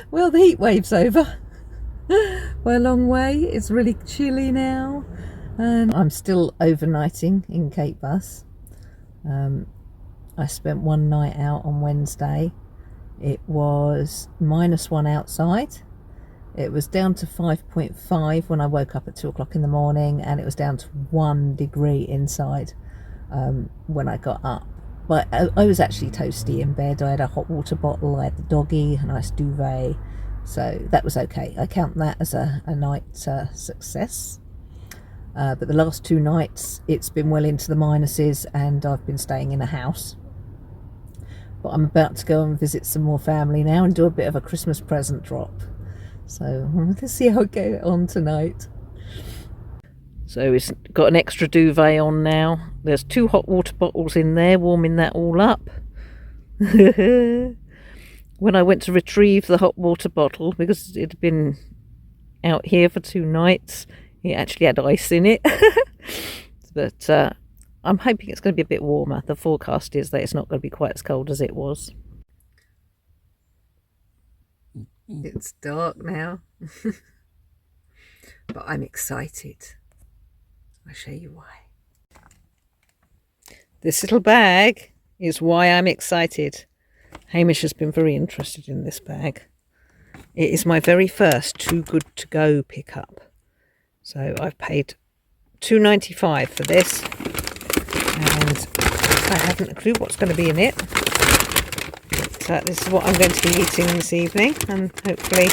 Well, the heat wave's over by a long way. It's really chilly now, and I'm still overnighting in Cape Bus. I spent one night out on Wednesday. It was -1 outside. It was down to 5.5 when I woke up at 2 o'clock in the morning, and it was down to 1 degree inside when I got up. But I was actually toasty in bed. I had a hot water bottle, I had the doggy, a nice duvet, so that was okay. I count that as a night success. But the last 2 nights it's been well into the minuses, and I've been staying in a house. But I'm about to go and visit some more family now and do a bit of a Christmas present drop. So let's see how I get on tonight. So it's got an extra duvet on now. There's 2 hot water bottles in there, warming that all up. When I went to retrieve the hot water bottle, because it had been out here for 2 nights, it actually had ice in it. But I'm hoping it's going to be a bit warmer. The forecast is that it's not going to be quite as cold as it was. It's dark now, but I'm excited. I'll show you why. This little bag is why I'm excited. Hamish has been very interested in this bag. It is my very first Too Good To Go pickup. So I've paid £2.95 for this, and I haven't a clue what's going to be in it. But this is what I'm going to be eating this evening, and hopefully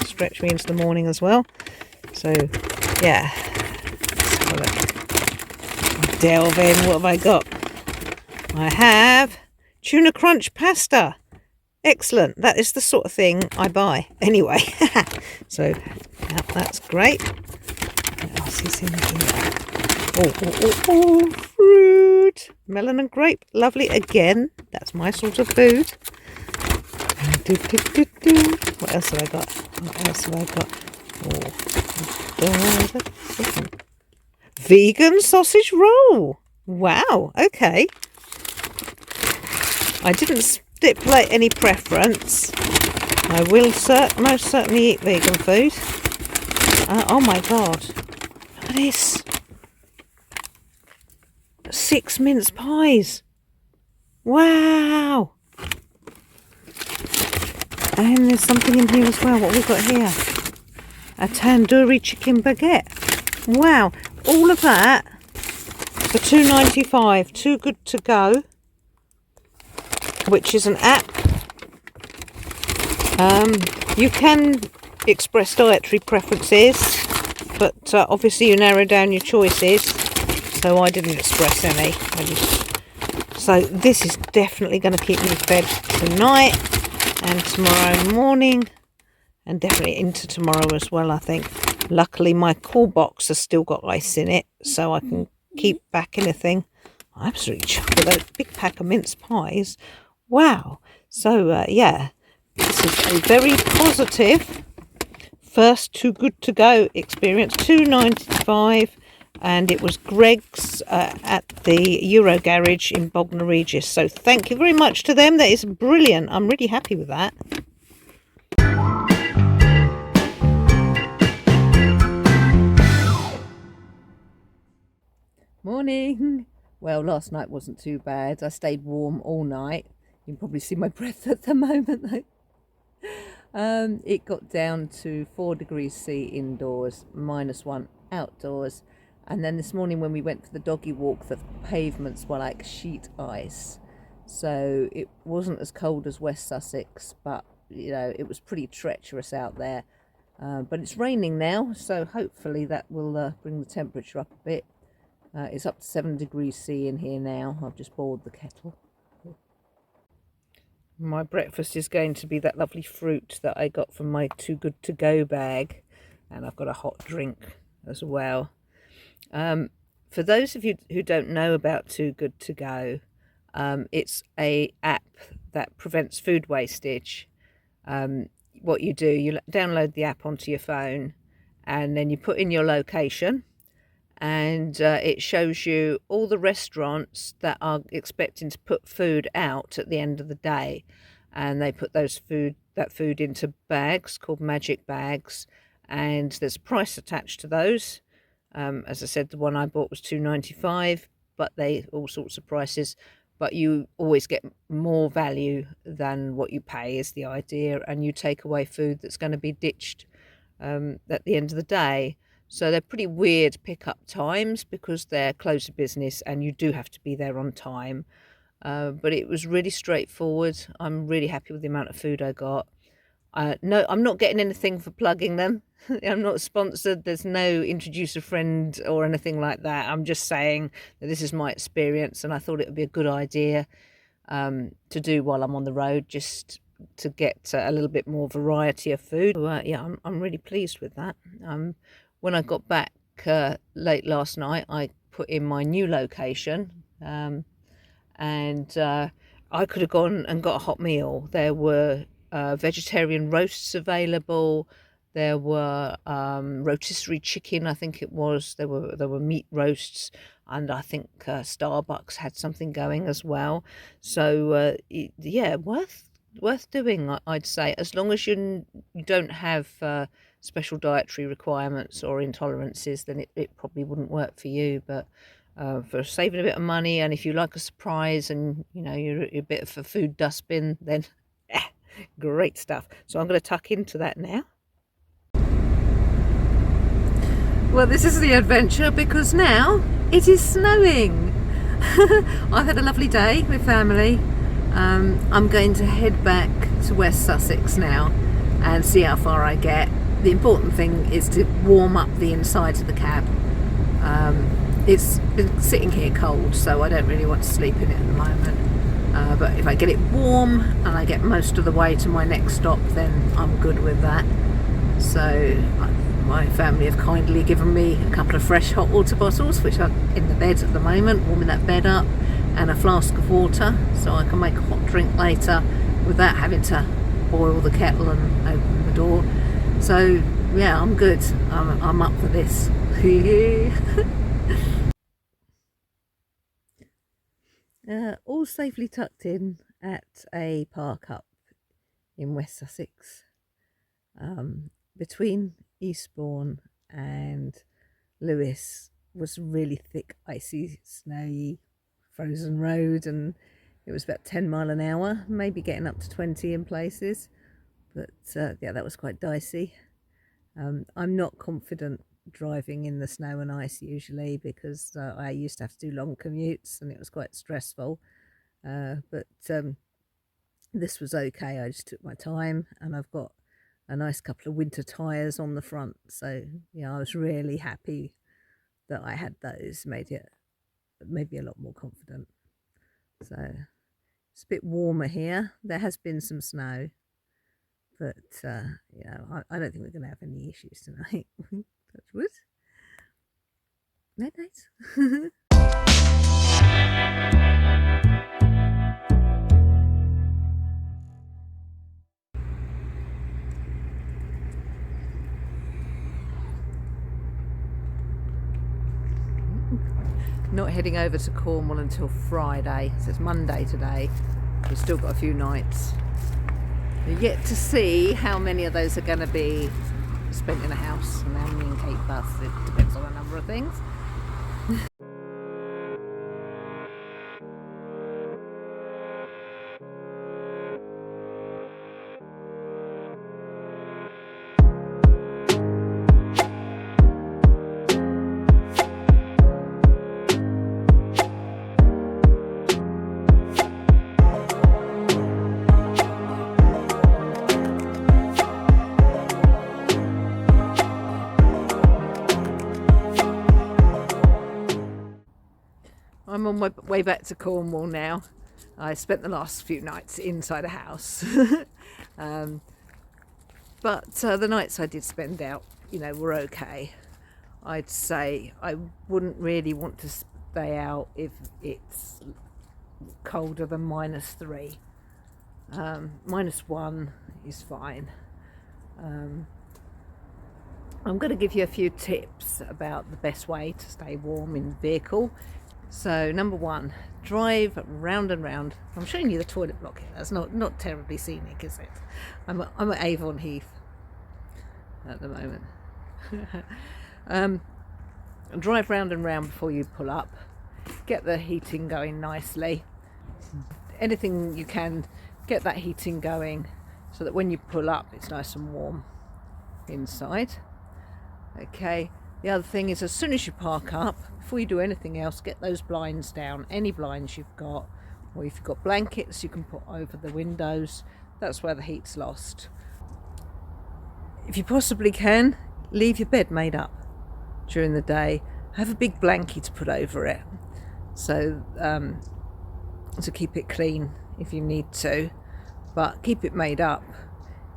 stretch me into the morning as well. So yeah, let's have a look. Delve in. What have I got? I have tuna crunch pasta. Excellent. That is the sort of thing I buy anyway. So that's great. What else is in here? Oh, fruit. Melon and grape. Lovely. Again, that's my sort of food. What else have I got? What else have I got? Oh, vegan sausage roll. Wow. Okay. I didn't stipulate any preference. I will most certainly eat vegan food. Oh my god. Look at this. 6 mince pies. Wow. And there's something in here as well. What have we got here? A tandoori chicken baguette. Wow. All of that for £2.95. Too Good To Go, which is an app. You can express dietary preferences, but obviously you narrow down your choices, so I didn't express any. So this is definitely going to keep me fed tonight and tomorrow morning, and definitely into tomorrow as well, I think. Luckily my cool box has still got ice in it, so I can keep back anything. I'm absolutely chuffed with a big pack of mince pies. Wow. So yeah, this is a very positive first Too Good To Go experience. £2.95, and it was Greg's at the Euro Garage in Bognor Regis. So thank you very much to them. That is brilliant. I'm really happy with that. Morning. Well, last night wasn't too bad. I stayed warm all night. You can probably see my breath at the moment though. It got down to 4 degrees C indoors, -1 outdoors. And then this morning when we went for the doggy walk, the pavements were like sheet ice. So it wasn't as cold as West Sussex, but you know, it was pretty treacherous out there. But it's raining now, so hopefully that will bring the temperature up a bit. It's up to 7 degrees C in here now. I've just boiled the kettle. My breakfast is going to be that lovely fruit that I got from my Too Good To Go bag. And I've got a hot drink as well. For those of you who don't know about Too Good To Go, it's a app that prevents food wastage. What you do, you download the app onto your phone, and then you put in your location, and it shows you all the restaurants that are expecting to put food out at the end of the day, and they put those food that food into bags called magic bags, and there's a price attached to those. As I said, the one I bought was $2.95, but they all sorts of prices. But you always get more value than what you pay is the idea, and you take away food that's going to be ditched at the end of the day. So they're pretty weird pickup times because they're close to business and you do have to be there on time. But it was really straightforward. I'm really happy with the amount of food I got. No, I'm not getting anything for plugging them. I'm not sponsored. There's no introduce a friend or anything like that. I'm just saying that this is my experience, and I thought it would be a good idea to do while I'm on the road, just to get a little bit more variety of food. So, yeah, I'm really pleased with that. When I got back late last night, I put in my new location, and I could have gone and got a hot meal. There were vegetarian roasts available. There were rotisserie chicken, I think it was. There were meat roasts, and I think Starbucks had something going as well. So yeah, worth doing, I'd say, as long as you don't have special dietary requirements or intolerances, then it probably wouldn't work for you. But for saving a bit of money, and if you like a surprise and you're a bit of a food dustbin, then great stuff. So I'm going to tuck into that now. Well, this is the adventure because now it is snowing. I've had a lovely day with family. I'm going to head back to West Sussex now and see how far I get. The important thing is to warm up the inside of the cab. It's been sitting here cold, so I don't really want to sleep in it at the moment. But if I get it warm and I get most of the way to my next stop, then I'm good with that. So my family have kindly given me a couple of fresh hot water bottles, which are in the bed at the moment, warming that bed up, and a flask of water, so I can make a hot drink later without having to boil the kettle and open the door. So yeah, I'm good. I'm up for this. All safely tucked in at a park up in West Sussex, between Eastbourne and Lewes was really thick, icy, snowy, frozen road, and it was about 10 miles an hour, maybe getting up to 20 in places. But yeah, that was quite dicey. I'm not confident driving in the snow and ice usually because I used to have to do long commutes and it was quite stressful. But this was okay. I just took my time, and I've got a nice couple of winter tyres on the front. So yeah, I was really happy that I had those. Made me a lot more confident. So it's a bit warmer here. There has been some snow, but I don't think we're going to have any issues tonight. Touch wood. Night night. Not heading over to Cornwall until Friday, so it's Monday today. We've still got a few nights. We're yet to see how many of those are going to be spent in a house and how many in Cape Bus. It depends on a number of things. I'm on my way back to Cornwall now. I spent the last few nights inside a house. But the nights I did spend out, were okay. I'd say I wouldn't really want to stay out if it's colder than -3. -1 is fine. I'm going to give you a few tips about the best way to stay warm in the vehicle. So number one, drive round and round. I'm showing you the toilet block here. That's not terribly scenic, is it? I'm at Avon Heath at the moment. Drive round and round before you pull up. Get the heating going nicely. Anything you can, get that heating going so that when you pull up it's nice and warm inside. Okay, the other thing is, as soon as you park up, before you do anything else, get those blinds down, any blinds you've got, or if you've got blankets you can put over the windows. That's where the heat's lost. If you possibly can, leave your bed made up during the day. Have a big blanket to put over it, so to keep it clean if you need to, but keep it made up.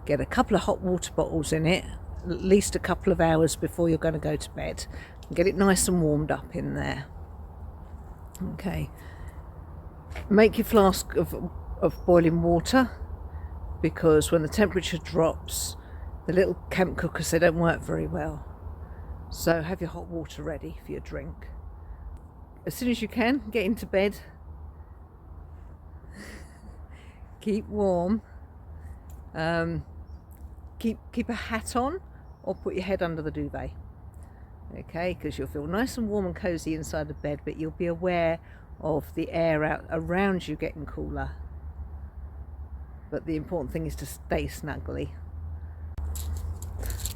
Get a couple of hot water bottles in it at least a couple of hours before you're going to go to bed, and get it nice and warmed up in there. Okay, make your flask of boiling water, because when the temperature drops, the little camp cookers, they don't work very well. So have your hot water ready for your drink. As soon as you can, get into bed. Keep warm. Keep a hat on, or put your head under the duvet. Okay, because you'll feel nice and warm and cozy inside the bed, but you'll be aware of the air out around you getting cooler. But the important thing is to stay snugly.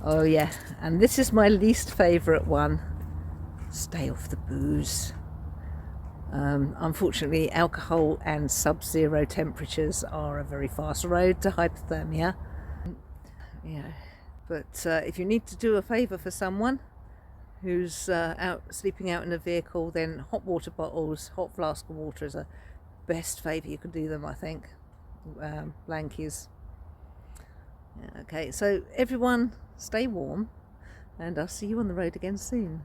Oh yeah, and this is my least favourite one. Stay off the booze. Unfortunately, alcohol and sub-zero temperatures are a very fast road to hypothermia. Yeah, but if you need to do a favour for someone who's sleeping out in a vehicle, then hot water bottles, hot flask of water is a best favour you could do them, I think. Blankies. Yeah, okay, so everyone, stay warm, and I'll see you on the road again soon.